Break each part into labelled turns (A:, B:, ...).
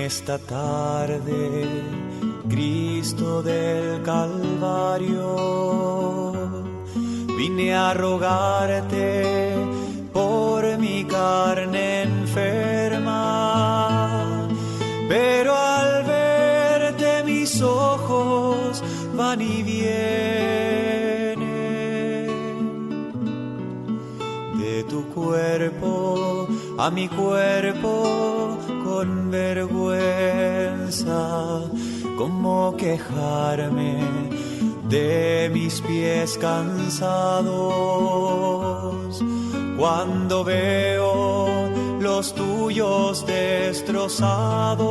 A: esta tarde, Cristo del Calvario, vine a rogarte por mi carne enferma, pero al verte mis ojos van y vienen. De tu cuerpo a mi cuerpo con vergüenza, ¿cómo quejarme de mis pies cansados cuando veo los tuyos destrozados?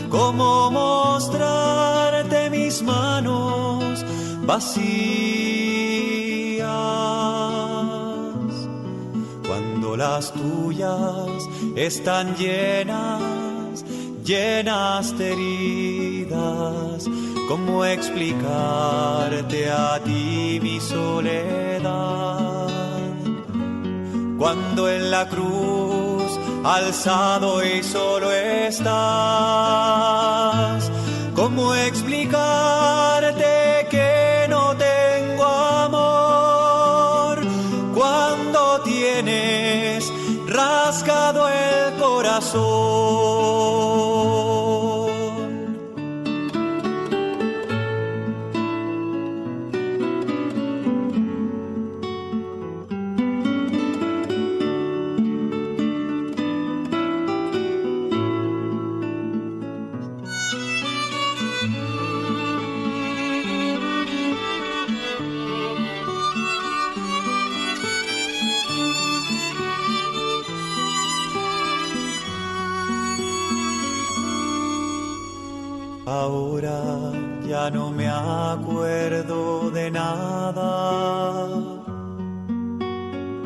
A: ¿Cómo mostrarte mis manos vacías cuando las tuyas están llenas, llenas de heridas? ¿Cómo explicarte a ti mi soledad? Cuando en la cruz alzado y solo estás, ¿cómo explicarte que no tengo amor? Cuando tienes rasgado el corazón. Ahora ya no me acuerdo de nada.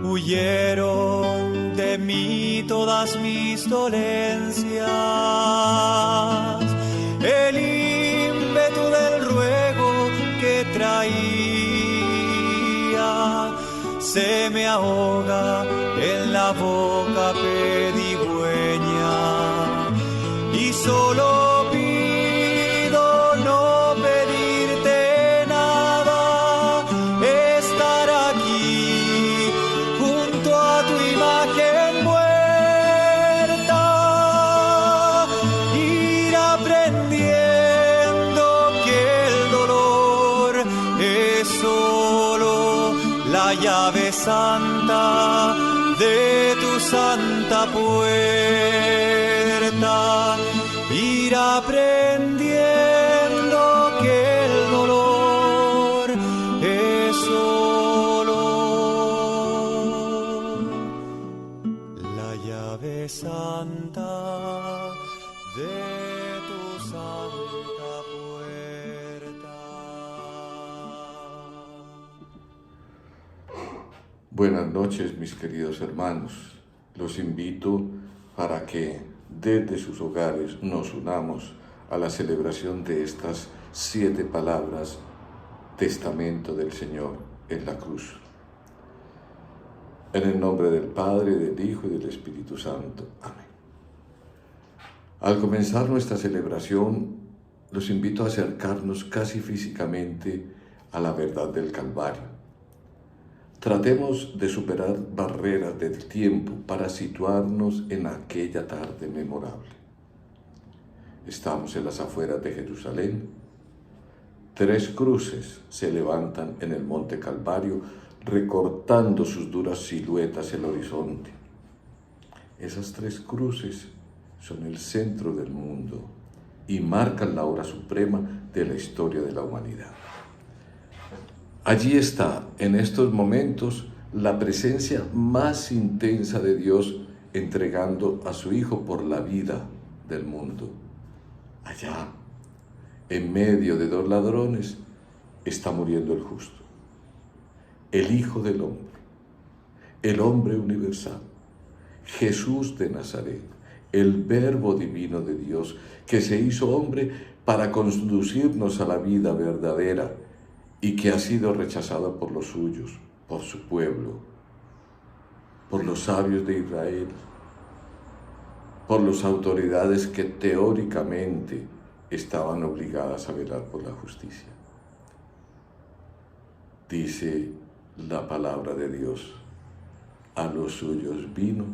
A: Huyeron de mí todas mis dolencias. El ímpetu del ruego que traía se me ahoga en la boca pedigüeña y solo llave santa de tu santa puerta, ir aprendiendo que el dolor es solo la llave santa de tu santa puerta.
B: Buenas noches, mis queridos hermanos. Los invito para que desde sus hogares nos unamos a la celebración de estas 7 palabras, testamento del Señor en la cruz. En el nombre del Padre, del Hijo y del Espíritu Santo. Amén. Al comenzar nuestra celebración, los invito a acercarnos casi físicamente a la verdad del Calvario. Tratemos de superar barreras del tiempo para situarnos en aquella tarde memorable. Estamos en las afueras de Jerusalén. 3 cruces se levantan en el monte Calvario, recortando sus duras siluetas el horizonte. Esas 3 cruces son el centro del mundo y marcan la hora suprema de la historia de la humanidad. Allí está, en estos momentos, la presencia más intensa de Dios entregando a su Hijo por la vida del mundo. Allá, en medio de 2 ladrones, está muriendo el justo, el Hijo del Hombre, el hombre universal, Jesús de Nazaret, el Verbo divino de Dios, que se hizo hombre para conducirnos a la vida verdadera, y que ha sido rechazado por los suyos, por su pueblo, por los sabios de Israel, por las autoridades que teóricamente estaban obligadas a velar por la justicia. Dice la palabra de Dios: a los suyos vino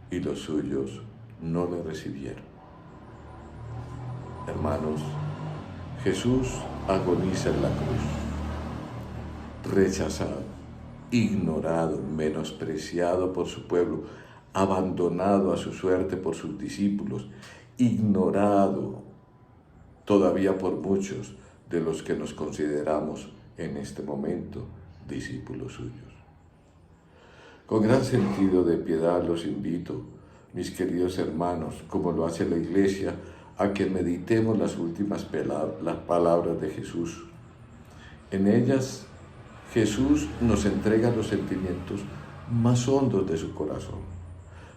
B: y los suyos no le recibieron. Hermanos, Jesús agoniza en la cruz, rechazado, ignorado, menospreciado por su pueblo, abandonado a su suerte por sus discípulos, ignorado todavía por muchos de los que nos consideramos en este momento discípulos suyos. Con gran sentido de piedad los invito, mis queridos hermanos, como lo hace la Iglesia, a que meditemos las últimas palabras de Jesús. En ellas, Jesús nos entrega los sentimientos más hondos de su corazón.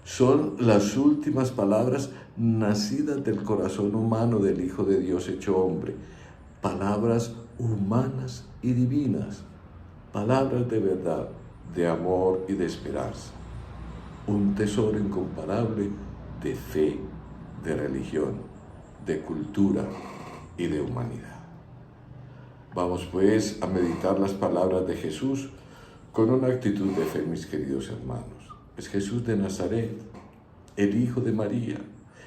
B: Son las últimas palabras nacidas del corazón humano del Hijo de Dios hecho hombre, palabras humanas y divinas, palabras de verdad, de amor y de esperanza, un tesoro incomparable de fe, de religión, de cultura y de humanidad. Vamos pues a meditar las palabras de Jesús con una actitud de fe, mis queridos hermanos. Es Jesús de Nazaret, el Hijo de María,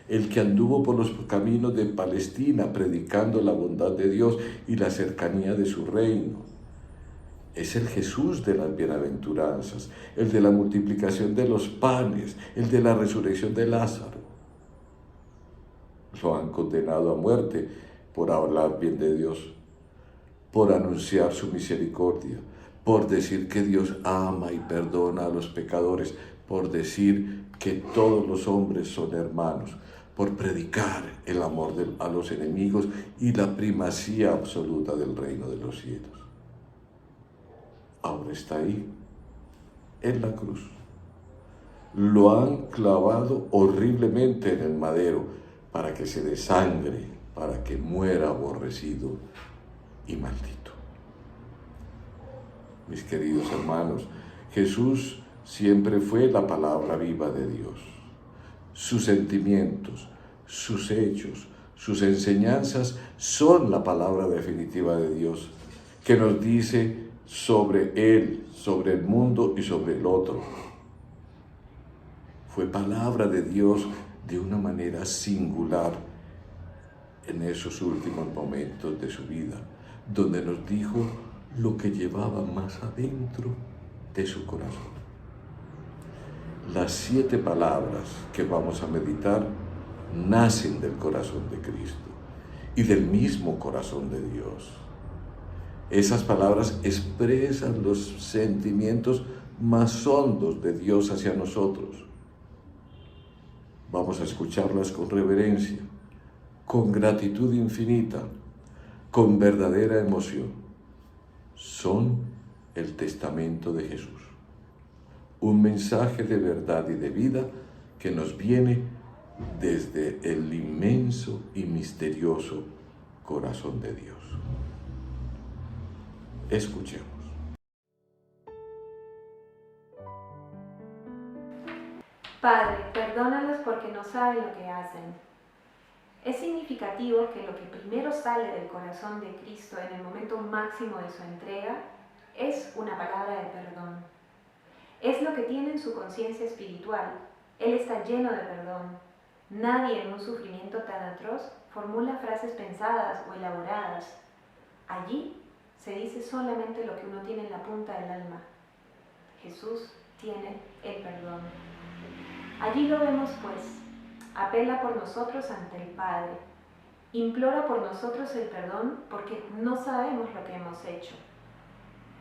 B: el que anduvo por los caminos de Palestina predicando la bondad de Dios y la cercanía de su reino. Es el Jesús de las bienaventuranzas, el de la multiplicación de los panes, el de la resurrección de Lázaro. Lo han condenado a muerte por hablar bien de Dios, por anunciar su misericordia, por decir que Dios ama y perdona a los pecadores, por decir que todos los hombres son hermanos, por predicar el amor a los enemigos y la primacía absoluta del reino de los cielos. Ahora está ahí, en la cruz. Lo han clavado horriblemente en el madero para que se desangre, para que muera aborrecido y maldito. Mis queridos hermanos, Jesús siempre fue la palabra viva de Dios. Sus sentimientos, sus hechos, sus enseñanzas son la palabra definitiva de Dios, que nos dice sobre Él, sobre el mundo y sobre el otro. Fue palabra de Dios de una manera singular en esos últimos momentos de su vida, donde nos dijo lo que llevaba más adentro de su corazón. Las 7 palabras que vamos a meditar nacen del corazón de Cristo y del mismo corazón de Dios. Esas palabras expresan los sentimientos más hondos de Dios hacia nosotros. Vamos a escucharlas con reverencia, con gratitud infinita, con verdadera emoción. Son el testamento de Jesús, un mensaje de verdad y de vida que nos viene desde el inmenso y misterioso corazón de Dios. Escuchemos.
C: Padre, perdónalos porque no saben lo que hacen. Es significativo que lo que primero sale del corazón de Cristo en el momento máximo de su entrega es una palabra de perdón. Es lo que tiene en su conciencia espiritual. Él está lleno de perdón. Nadie en un sufrimiento tan atroz formula frases pensadas o elaboradas. Allí se dice solamente lo que uno tiene en la punta del alma. Jesús tiene el perdón. Allí lo vemos pues. Apela por nosotros ante el Padre. Implora por nosotros el perdón porque no sabemos lo que hemos hecho.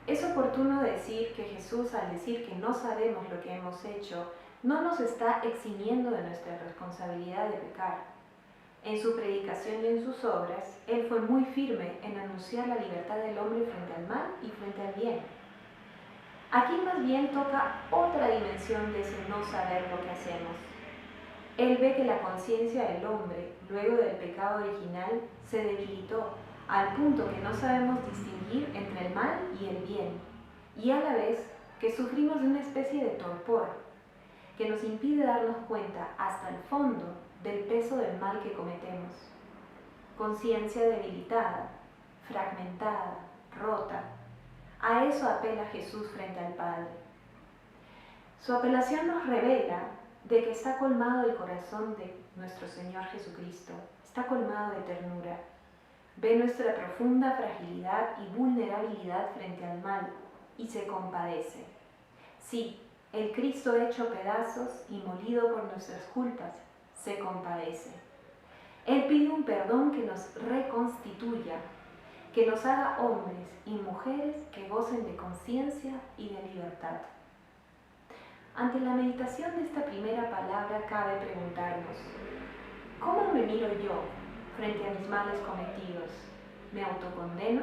C: Es oportuno decir que Jesús, al decir que no sabemos lo que hemos hecho, no nos está eximiendo de nuestra responsabilidad de pecar. En su predicación y en sus obras, Él fue muy firme en anunciar la libertad del hombre frente al mal y frente al bien. Aquí más bien toca otra dimensión de ese no saber lo que hacemos. Él ve que la conciencia del hombre, luego del pecado original, se debilitó al punto que no sabemos distinguir entre el mal y el bien, y a la vez que sufrimos de una especie de torpor. que nos impide darnos cuenta hasta el fondo del peso del mal que cometemos. Conciencia debilitada, fragmentada, rota. A eso apela Jesús frente al Padre. Su apelación nos revela de que está colmado el corazón de nuestro Señor Jesucristo, está colmado de ternura. Ve nuestra profunda fragilidad y vulnerabilidad frente al mal y se compadece. Sí, el Cristo hecho pedazos y molido por nuestras culpas, se compadece. Él pide un perdón que nos reconstituya, que nos haga hombres y mujeres que gocen de conciencia y de libertad. Ante la meditación de esta primera palabra cabe preguntarnos, ¿cómo me miro yo frente a mis males cometidos? ¿Me autocondeno?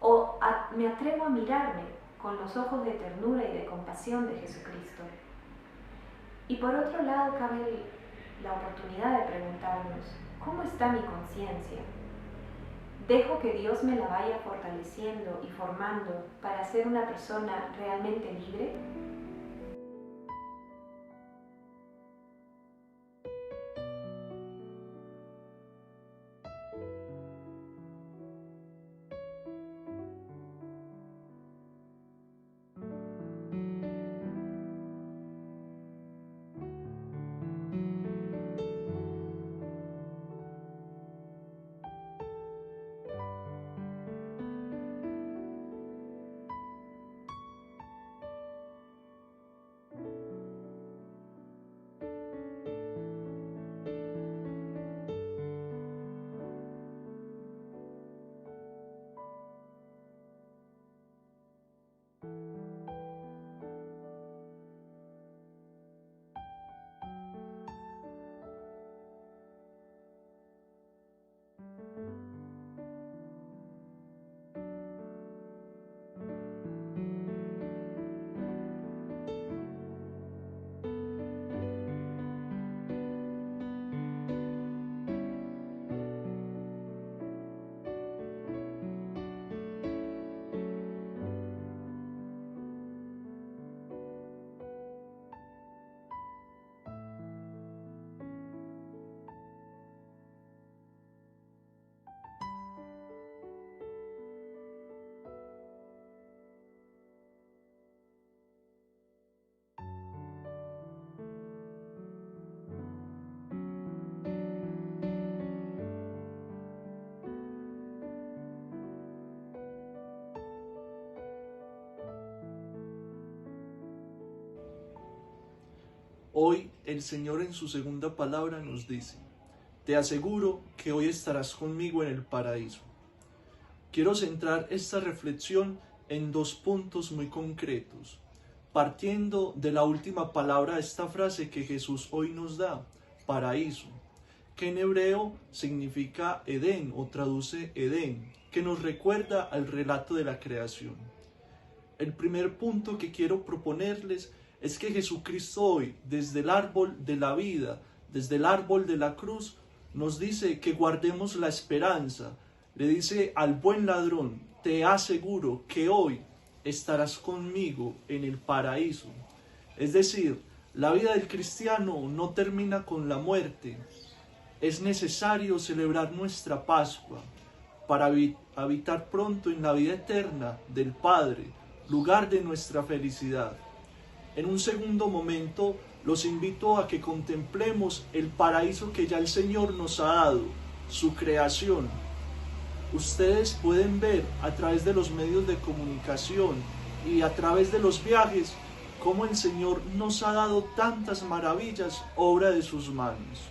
C: ¿O me atrevo a mirarme con los ojos de ternura y de compasión de Jesucristo? Y por otro lado cabe la oportunidad de preguntarnos, ¿cómo está mi conciencia? ¿Dejo que Dios me la vaya fortaleciendo y formando para ser una persona realmente libre?
D: Hoy el Señor en su segunda palabra nos dice, te aseguro que hoy estarás conmigo en el paraíso. Quiero centrar esta reflexión en dos puntos muy concretos, partiendo de la última palabra de esta frase que Jesús hoy nos da, paraíso, que en hebreo significa Edén o traduce Edén, que nos recuerda al relato de la creación. El primer punto que quiero proponerles es que Jesucristo hoy, desde el árbol de la vida, desde el árbol de la cruz, nos dice que guardemos la esperanza. Le dice al buen ladrón, te aseguro que hoy estarás conmigo en el paraíso. Es decir, la vida del cristiano no termina con la muerte. Es necesario celebrar nuestra Pascua para habitar pronto en la vida eterna del Padre, lugar de nuestra felicidad. En un segundo momento, los invito a que contemplemos el paraíso que ya el Señor nos ha dado, su creación. Ustedes pueden ver a través de los medios de comunicación y a través de los viajes cómo el Señor nos ha dado tantas maravillas, obra de sus manos.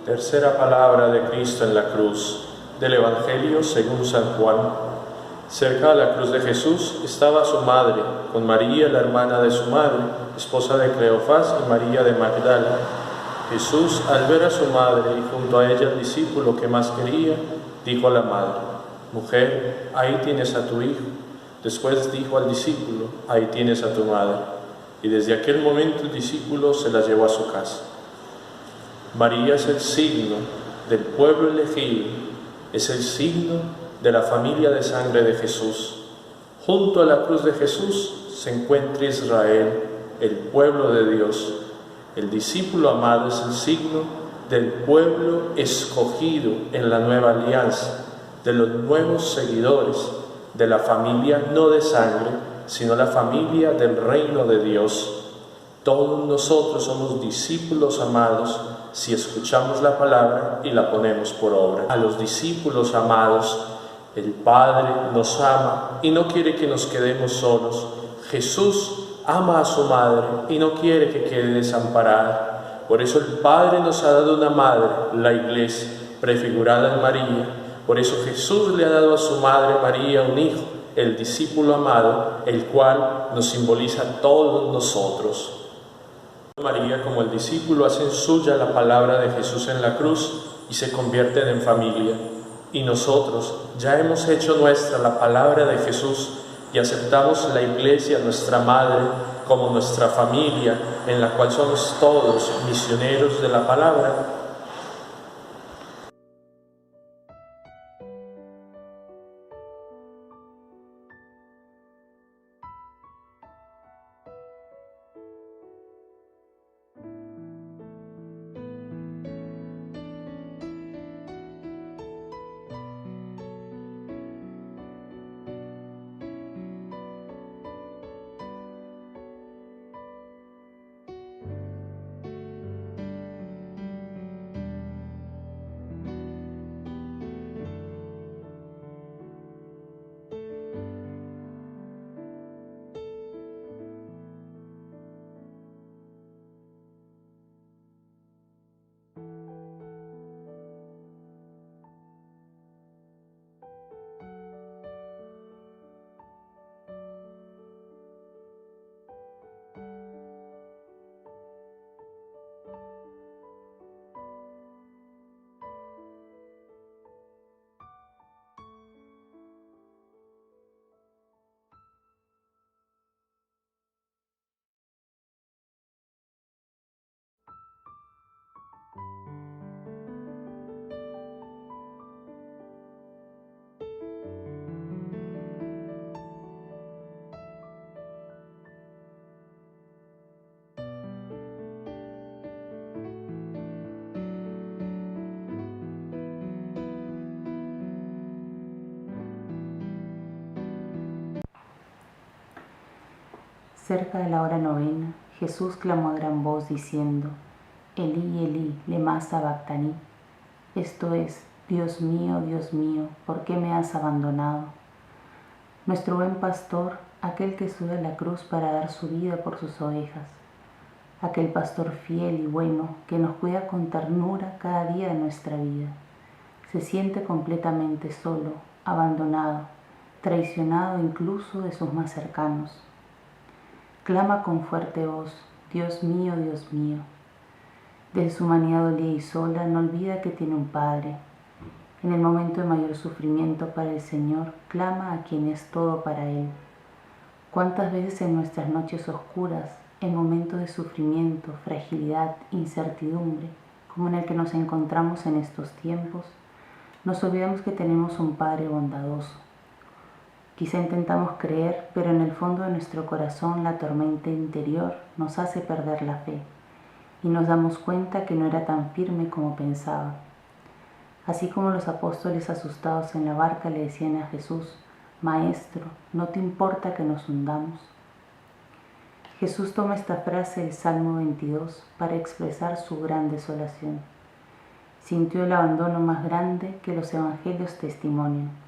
E: Tercera palabra de Cristo en la cruz, del Evangelio según San Juan. Cerca de la cruz de Jesús estaba su madre, con María, la hermana de su madre, esposa de Cleofás, y María de Magdala. Jesús, al ver a su madre y junto a ella el discípulo que más quería, dijo a la madre: «Mujer, ahí tienes a tu hijo». Después dijo al discípulo: «Ahí tienes a tu madre». Y desde aquel momento el discípulo se la llevó a su casa. María es el signo del pueblo elegido, es el signo de la familia de sangre de Jesús. Junto a la cruz de Jesús se encuentra Israel, el pueblo de Dios. El discípulo amado es el signo del pueblo escogido en la nueva alianza, de los nuevos seguidores, de la familia no de sangre, sino la familia del reino de Dios. Todos nosotros somos discípulos amados si escuchamos la palabra y la ponemos por obra. A los discípulos amados, el Padre nos ama y no quiere que nos quedemos solos. Jesús ama a su madre y no quiere que quede desamparada. Por eso el Padre nos ha dado una madre, la Iglesia, prefigurada en María. Por eso Jesús le ha dado a su madre María un hijo, el discípulo amado, el cual nos simboliza a todos nosotros. María, como el discípulo, hacen suya la palabra de Jesús en la cruz y se convierten en familia. Y nosotros ya hemos hecho nuestra la palabra de Jesús y aceptamos la Iglesia, nuestra madre, como nuestra familia, en la cual somos todos misioneros de la palabra.
F: Cerca de la hora novena, Jesús clamó a gran voz diciendo: Elí, Elí, lema sabactani. Esto es: Dios mío, ¿por qué me has abandonado? Nuestro buen pastor, aquel que sube a la cruz para dar su vida por sus ovejas, aquel pastor fiel y bueno que nos cuida con ternura cada día de nuestra vida, se siente completamente solo, abandonado, traicionado incluso de sus más cercanos. Clama con fuerte voz: Dios mío, Desde su humanidad dolida y sola no olvida que tiene un Padre. En el momento de mayor sufrimiento para el Señor, clama a quien es todo para Él. ¿Cuántas veces en nuestras noches oscuras, en momentos de sufrimiento, fragilidad, incertidumbre, como en el que nos encontramos en estos tiempos, nos olvidamos que tenemos un Padre bondadoso? Quizá intentamos creer, pero en el fondo de nuestro corazón la tormenta interior nos hace perder la fe y nos damos cuenta que no era tan firme como pensaba. Así como los apóstoles asustados en la barca le decían a Jesús: Maestro, ¿no te importa que nos hundamos? Jesús toma esta frase del Salmo 22 para expresar su gran desolación. Sintió el abandono más grande que los evangelios testimonian.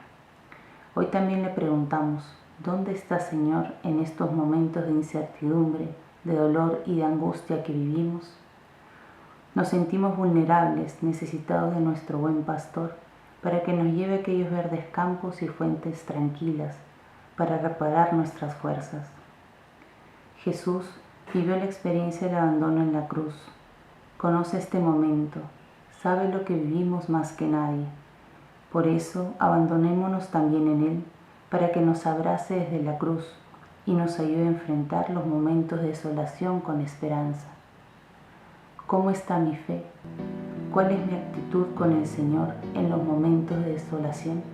F: Hoy también le preguntamos: ¿dónde está, Señor, en estos momentos de incertidumbre, de dolor y de angustia que vivimos? Nos sentimos vulnerables, necesitados de nuestro buen pastor, para que nos lleve a aquellos verdes campos y fuentes tranquilas, para reparar nuestras fuerzas. Jesús vivió la experiencia del abandono en la cruz. Conoce este momento, sabe lo que vivimos más que nadie. Por eso, abandonémonos también en Él, para que nos abrace desde la cruz y nos ayude a enfrentar los momentos de desolación con esperanza. ¿Cómo está mi fe? ¿Cuál es mi actitud con el Señor en los momentos de desolación?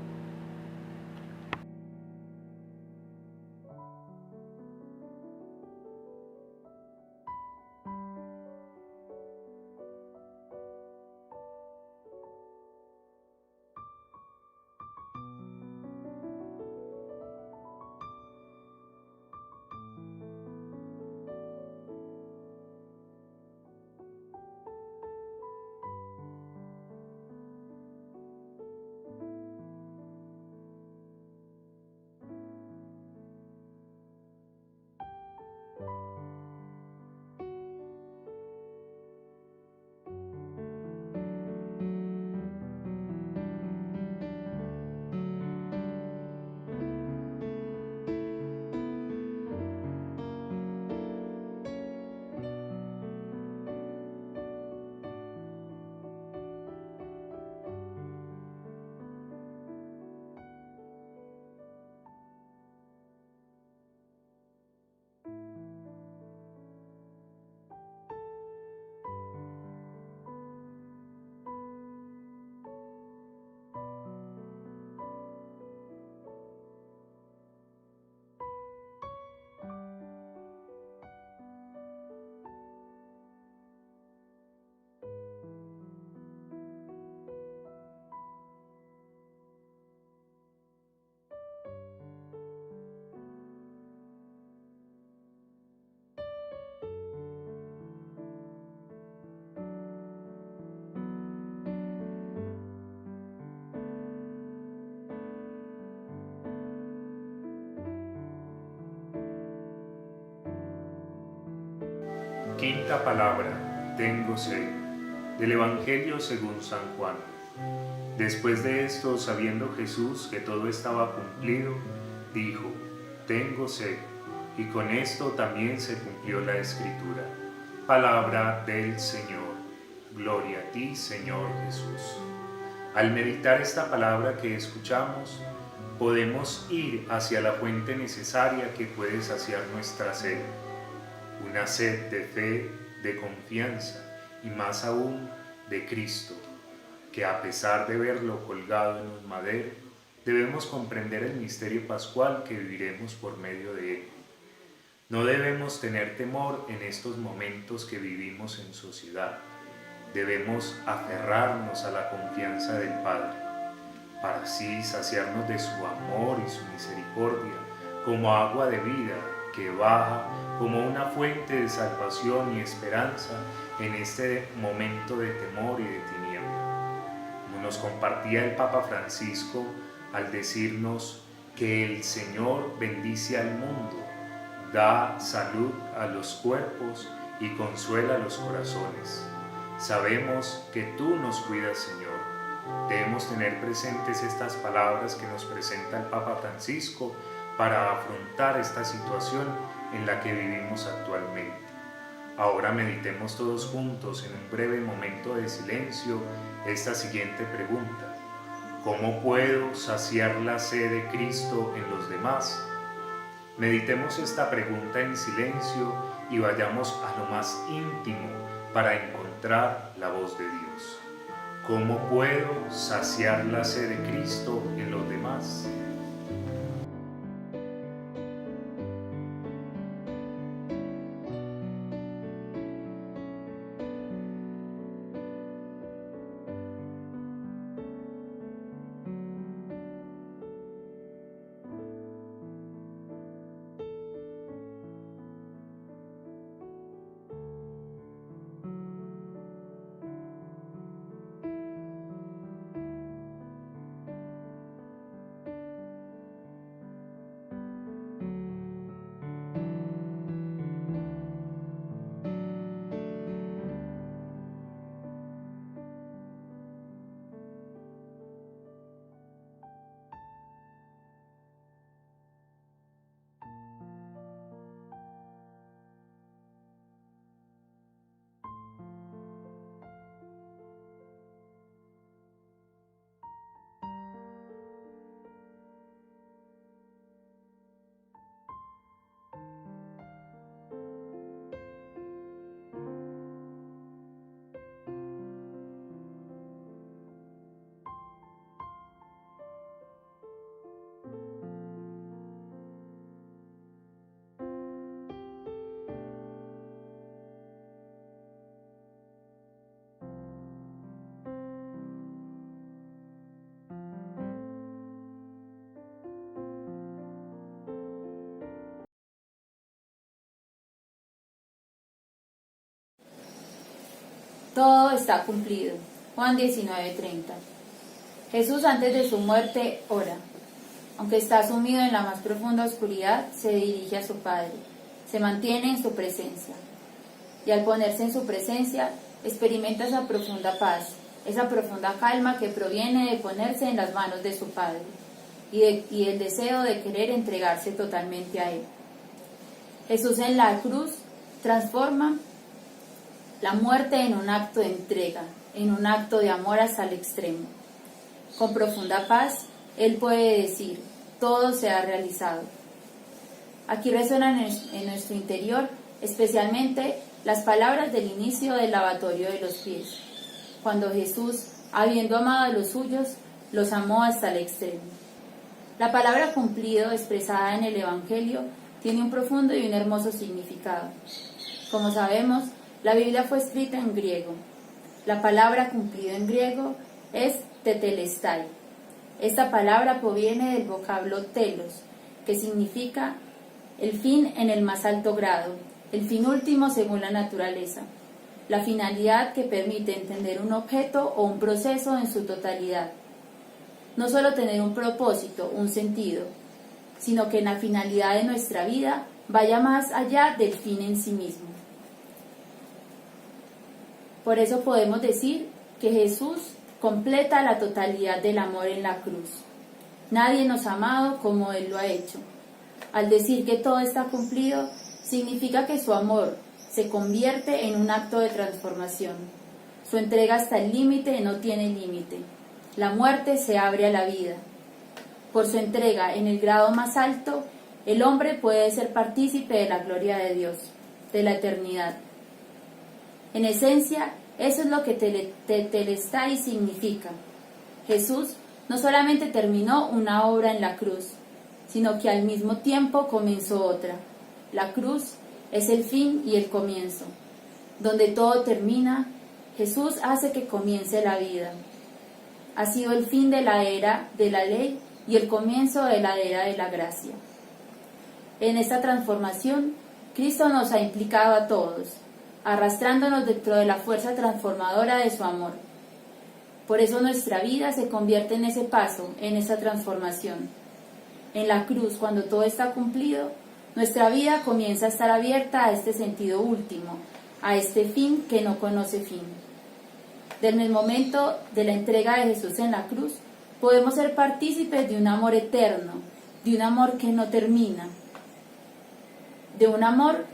G: Quinta palabra, tengo sed, del Evangelio según San Juan. Después de esto, sabiendo Jesús que todo estaba cumplido, dijo, tengo sed, y con esto también se cumplió la Escritura. Palabra del Señor. Gloria a ti, Señor Jesús. Al meditar esta palabra que escuchamos, podemos ir hacia la fuente necesaria que puede saciar nuestra sed. Una sed de fe, de confianza y más aún de Cristo, que a pesar de verlo colgado en un madero, debemos comprender el misterio pascual que viviremos por medio de él. No debemos tener temor en estos momentos que vivimos en sociedad. Debemos aferrarnos a la confianza del Padre, para así saciarnos de su amor y su misericordia, como agua de vida que baja como una fuente de salvación y esperanza en este momento de temor y de tiniebla. Como nos compartía el Papa Francisco al decirnos que el Señor bendice al mundo, da salud a los cuerpos y consuela los corazones. Sabemos que tú nos cuidas, Señor. Debemos tener presentes estas palabras que nos presenta el Papa Francisco para afrontar esta situación en la que vivimos actualmente. Ahora meditemos todos juntos en un breve momento de silencio esta siguiente pregunta: ¿cómo puedo saciar la sed de Cristo en los demás? Meditemos esta pregunta en silencio y vayamos a lo más íntimo para encontrar la voz de Dios. ¿Cómo puedo saciar la sed de Cristo en los demás?
H: Todo está cumplido. Juan 19:30. Jesús antes de su muerte ora. Aunque está sumido en la más profunda oscuridad, se dirige a su Padre, se mantiene en su presencia. Y al ponerse en su presencia, experimenta esa profunda paz, esa profunda calma que proviene de ponerse en las manos de su Padre y el deseo de querer entregarse totalmente a Él. Jesús en la cruz transforma la muerte en un acto de entrega, en un acto de amor hasta el extremo. Con profunda paz, Él puede decir, todo se ha realizado. Aquí resuenan en nuestro interior especialmente las palabras del inicio del lavatorio de los pies, cuando Jesús, habiendo amado a los suyos, los amó hasta el extremo. La palabra cumplido, expresada en el Evangelio, tiene un profundo y un hermoso significado. Como sabemos, la Biblia fue escrita en griego. La palabra cumplido en griego es tetelestai. Esta palabra proviene del vocablo telos, que significa el fin en el más alto grado, el fin último según la naturaleza, la finalidad que permite entender un objeto o un proceso en su totalidad. No solo tener un propósito, un sentido, sino que en la finalidad de nuestra vida vaya más allá del fin en sí mismo. Por eso podemos decir que Jesús completa la totalidad del amor en la cruz. Nadie nos ha amado como Él lo ha hecho. Al decir que todo está cumplido, significa que su amor se convierte en un acto de transformación. Su entrega hasta el límite no tiene límite. La muerte se abre a la vida. Por su entrega en el grado más alto, el hombre puede ser partícipe de la gloria de Dios, de la eternidad. En esencia, eso es lo que tetelestai significa. Jesús no solamente terminó una obra en la cruz, sino que al mismo tiempo comenzó otra. La cruz es el fin y el comienzo. Donde todo termina, Jesús hace que comience la vida. Ha sido el fin de la era de la ley y el comienzo de la era de la gracia. En esta transformación, Cristo nos ha implicado a todos, arrastrándonos dentro de la fuerza transformadora de su amor. Por eso nuestra vida se convierte en ese paso, en esa transformación. En la cruz, cuando todo está cumplido, nuestra vida comienza a estar abierta a este sentido último, a este fin que no conoce fin. Desde el momento de la entrega de Jesús en la cruz, podemos ser partícipes de un amor eterno, de un amor que no termina, de un amor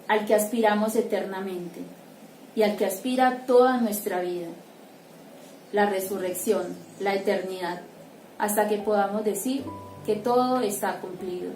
H: al que aspiramos eternamente y al que aspira toda nuestra vida. La resurrección, la eternidad, hasta que podamos decir que todo está cumplido.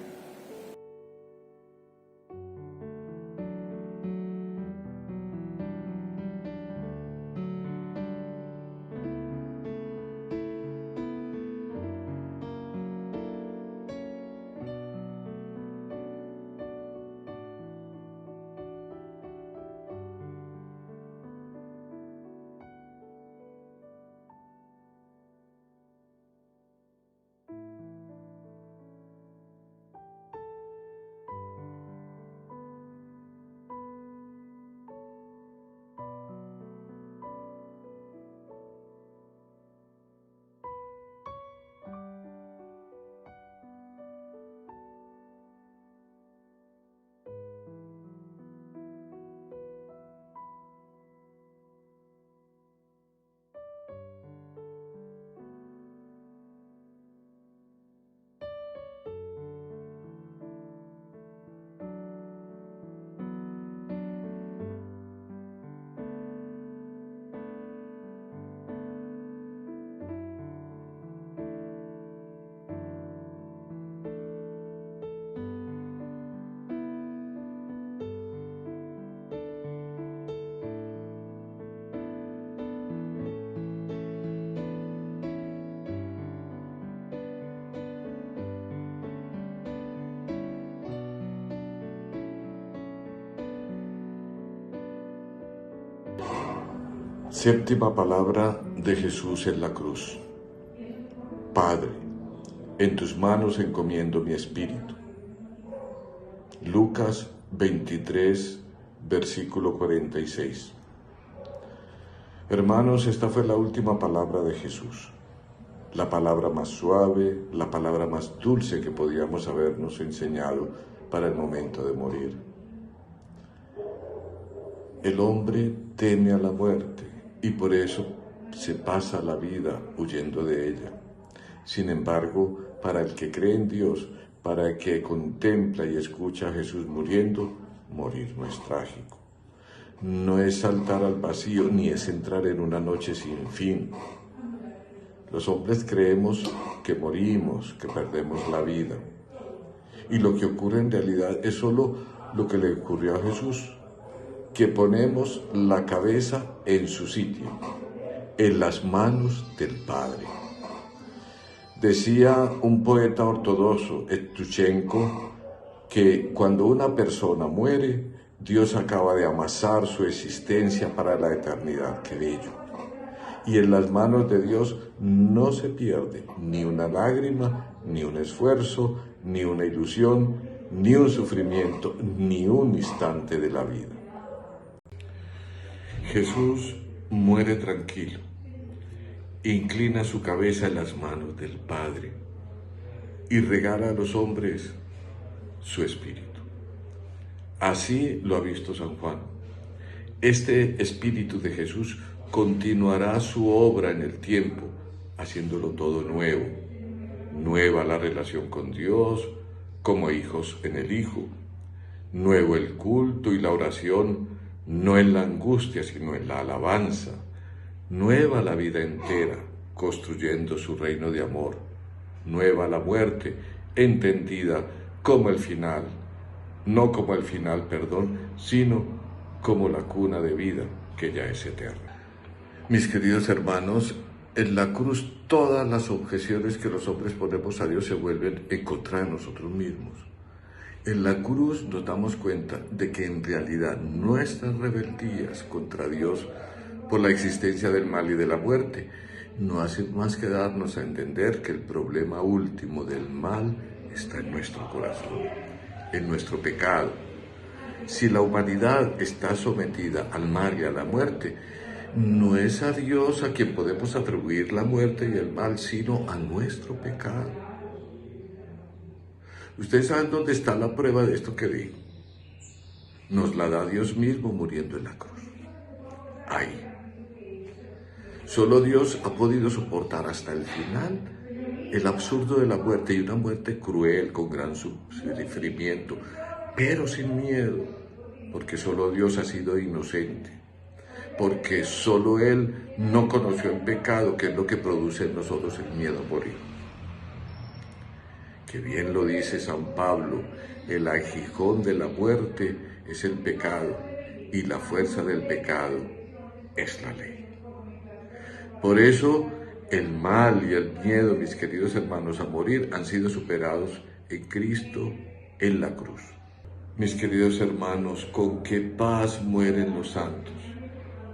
B: Séptima palabra de Jesús en la cruz. Padre, en tus manos encomiendo mi espíritu. Lucas 23, versículo 46. Hermanos, esta fue la última palabra de Jesús, la palabra más suave, la palabra más dulce que podíamos habernos enseñado para el momento de morir. El hombre teme a la muerte y por eso se pasa la vida huyendo de ella. Sin embargo, para el que cree en Dios, para el que contempla y escucha a Jesús muriendo, morir no es trágico. No es saltar al vacío ni es entrar en una noche sin fin. Los hombres creemos que morimos, que perdemos la vida. Y lo que ocurre en realidad es solo lo que le ocurrió a Jesús, que ponemos la cabeza en su sitio, en las manos del Padre. Decía un poeta ortodoxo, Evtushenko, que cuando una persona muere, Dios acaba de amasar su existencia para la eternidad. ¡Qué bello! Y en las manos de Dios no se pierde ni una lágrima, ni un esfuerzo, ni una ilusión, ni un sufrimiento, ni un instante de la vida. Jesús muere tranquilo, inclina su cabeza en las manos del Padre y regala a los hombres su espíritu. Así lo ha visto San Juan. Este espíritu de Jesús continuará su obra en el tiempo, haciéndolo todo nuevo. Nueva la relación con Dios, como hijos en el Hijo. Nuevo el culto y la oración, no en la angustia, sino en la alabanza. Nueva la vida entera, construyendo su reino de amor. Nueva la muerte, entendida como el final, no como el final, sino como la cuna de vida que ya es eterna. Mis queridos hermanos, en la cruz todas las objeciones que los hombres ponemos a Dios se vuelven en contra de nosotros mismos. En la cruz nos damos cuenta de que en realidad nuestras rebeldías contra Dios por la existencia del mal y de la muerte no hacen más que darnos a entender que el problema último del mal está en nuestro corazón, en nuestro pecado. Si la humanidad está sometida al mal y a la muerte, no es a Dios a quien podemos atribuir la muerte y el mal, sino a nuestro pecado. Ustedes saben dónde está la prueba de esto que digo. Nos la da Dios mismo muriendo en la cruz. Ahí. Solo Dios ha podido soportar hasta el final el absurdo de la muerte, y una muerte cruel, con gran sufrimiento, pero sin miedo, porque solo Dios ha sido inocente, porque solo Él no conoció el pecado, que es lo que produce en nosotros el miedo a morir. Que bien lo dice San Pablo, el aguijón de la muerte es el pecado, y la fuerza del pecado es la ley. Por eso, el mal y el miedo, mis queridos hermanos, a morir han sido superados en Cristo en la cruz. Mis queridos hermanos, con qué paz mueren los santos.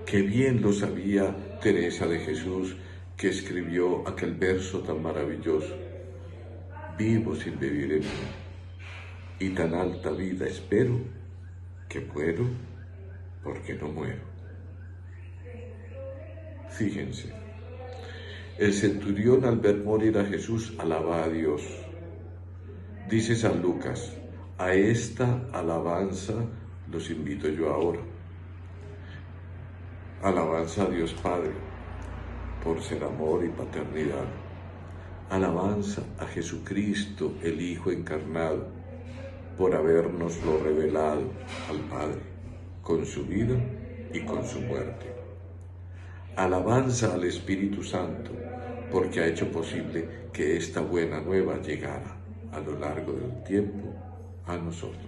B: Qué bien lo sabía Teresa de Jesús, que escribió aquel verso tan maravilloso. Vivo sin vivir en mí, y tan alta vida espero, que muero porque no muero. Fíjense, el centurión al ver morir a Jesús alaba a Dios. Dice San Lucas, a esta alabanza los invito yo ahora. Alabanza a Dios Padre, por ser amor y paternidad. Alabanza a Jesucristo, el Hijo encarnado, por habernoslo revelado al Padre, con su vida y con su muerte. Alabanza al Espíritu Santo, porque ha hecho posible que esta buena nueva llegara a lo largo del tiempo a nosotros.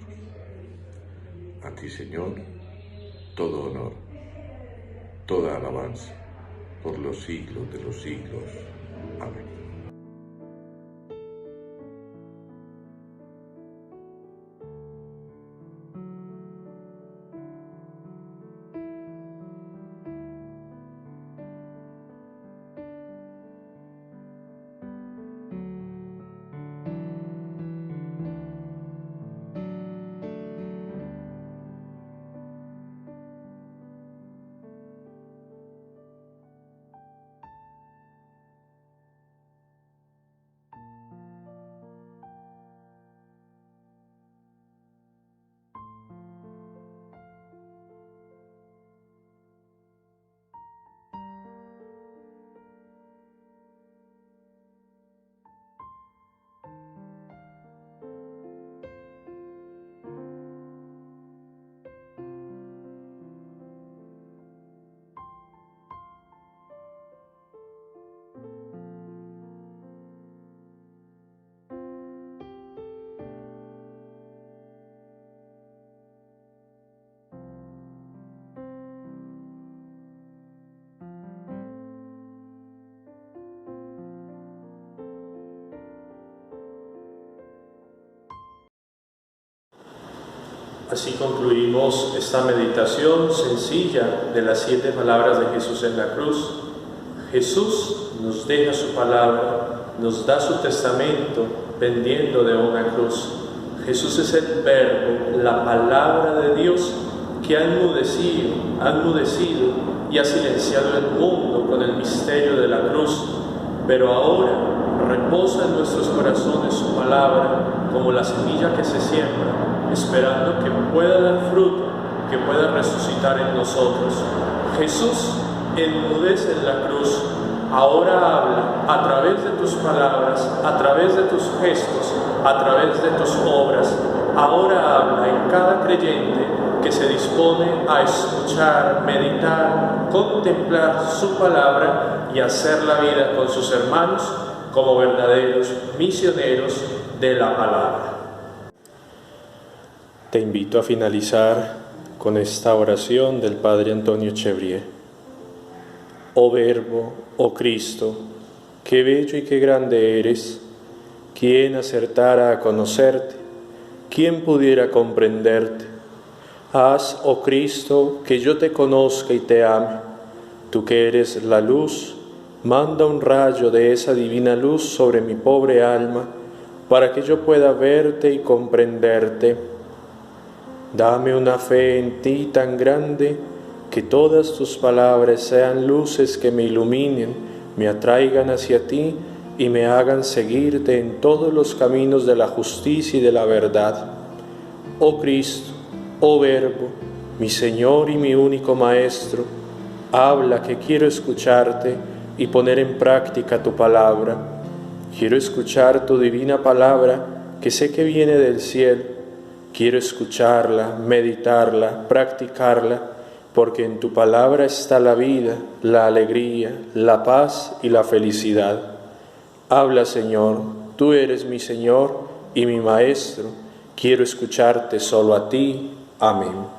B: A ti, Señor, todo honor, toda alabanza, por los siglos de los siglos. Amén.
E: Así concluimos esta meditación sencilla de las 7 palabras de Jesús en la cruz. Jesús nos deja su palabra, nos da su testamento pendiendo de una cruz. Jesús es el Verbo, la palabra de Dios que ha enmudecido y ha silenciado el mundo con el misterio de la cruz, pero ahora reposa en nuestros corazones su palabra como la semilla que se siembra, esperando que pueda dar fruto, que pueda resucitar en nosotros. Jesús enmudece en la cruz, ahora habla a través de tus palabras, a través de tus gestos, a través de tus obras. Ahora habla en cada creyente que se dispone a escuchar, meditar, contemplar su palabra y hacer la vida con sus hermanos como verdaderos misioneros de la palabra. Te invito a finalizar con esta oración del Padre Antonio Chevrier. Oh Verbo, oh Cristo, qué bello y qué grande eres. ¿Quién acertara a conocerte? ¿Quién pudiera comprenderte? Haz, oh Cristo, que yo te conozca y te ame. Tú que eres la luz, manda un rayo de esa divina luz sobre mi pobre alma, para que yo pueda verte y comprenderte. Dame una fe en ti tan grande, que todas tus palabras sean luces que me iluminen, me atraigan hacia ti y me hagan seguirte en todos los caminos de la justicia y de la verdad. Oh Cristo, oh Verbo, mi Señor y mi único Maestro, habla, que quiero escucharte y poner en práctica tu palabra. Quiero escuchar tu divina palabra, que sé que viene del cielo. Quiero escucharla, meditarla, practicarla, porque en tu palabra está la vida, la alegría, la paz y la felicidad. Habla, Señor, tú eres mi Señor y mi Maestro. Quiero escucharte solo a ti. Amén.